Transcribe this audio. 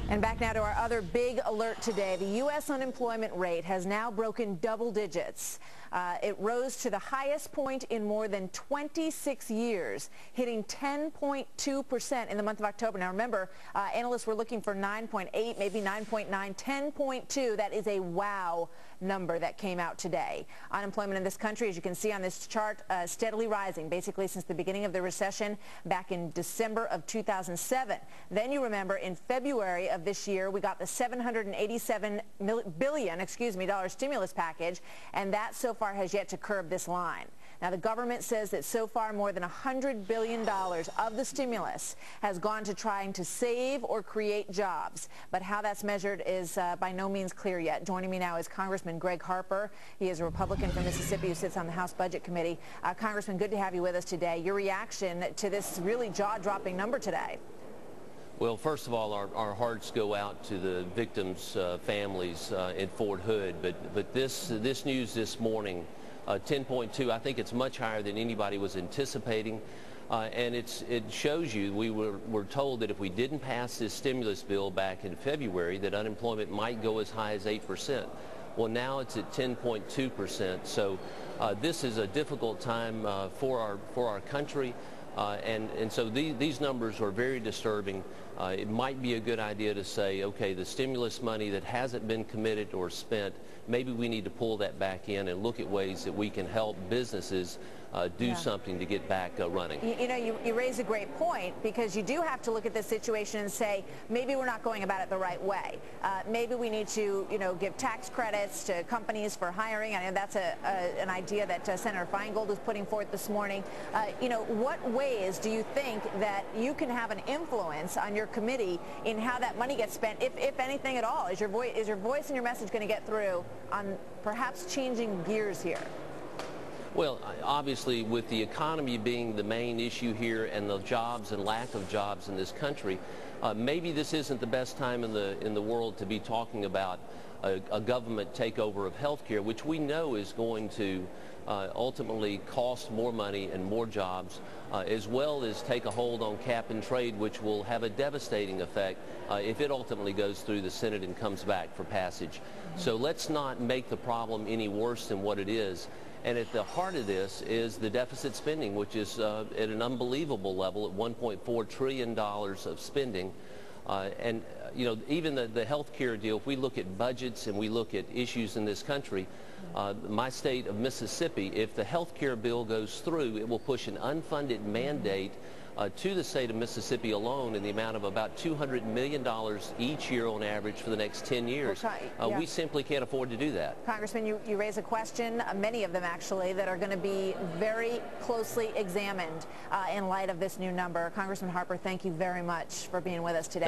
And back now to our other big alert today. The U.S. unemployment rate has now broken double digits. It rose to the highest point in more than 26 years, hitting 10.2% in the month of October. Now remember, analysts were looking for 9.8, maybe 9.9, 10.2. That is a wow number that came out today. Unemployment in this country, as you can see on this chart, steadily rising, basically since the beginning of the recession back in December of 2007. Then you remember in February of this year, we got the $787 billion stimulus package, and that so far has yet to curb this line. Now, the government says that so far more than $100 billion of the stimulus has gone to trying to save or create jobs. But how that's measured is by no means clear yet. Joining me now is Congressman Gregg Harper. He is a Republican from Mississippi who sits on the House Budget Committee. Congressman, good to have you with us today. Your reaction to this really jaw-dropping number today? Well, first of all, our hearts go out to the victims' families in Fort Hood. But this news this morning, 10.2, I think it's much higher than anybody was anticipating. And it shows you, we were told that if we didn't pass this stimulus bill back in February, that unemployment might go as high as 8%. Well, now it's at 10.2%. So this is a difficult time for our country. And so these numbers are very disturbing. It might be a good idea to say, okay, the stimulus money that hasn't been committed or spent, maybe we need to pull that back in and look at ways that we can help businesses do something to get back running. You raise a great point, because you do have to look at this situation and say, maybe we're not going about it the right way. Maybe we need to, give tax credits to companies for hiring. I know that's an idea that Senator Feingold is putting forth this morning. What ways do you think that you can have an influence on your committee in how that money gets spent, if anything at all? Is your voice and your message going to get through on perhaps changing gears here? Well, obviously, with the economy being the main issue here and the jobs and lack of jobs in this country, maybe this isn't the best time in the world to be talking about a government takeover of health care, which we know is going to ultimately cost more money and more jobs, as well as take a hold on cap and trade, which will have a devastating effect if it ultimately goes through the Senate and comes back for passage. So let's not make the problem any worse than what it is. And at the heart of this is the deficit spending, which is at an unbelievable level at $1.4 trillion of spending. And even the health care deal, if we look at budgets and we look at issues in this country, my state of Mississippi, if the health care bill goes through, it will push an unfunded mandate to the state of Mississippi alone in the amount of about $200 million each year on average for the next 10 years. We simply can't afford to do that. Congressman, you raise a question, many of them actually, that are going to be very closely examined in light of this new number. Congressman Harper, thank you very much for being with us today.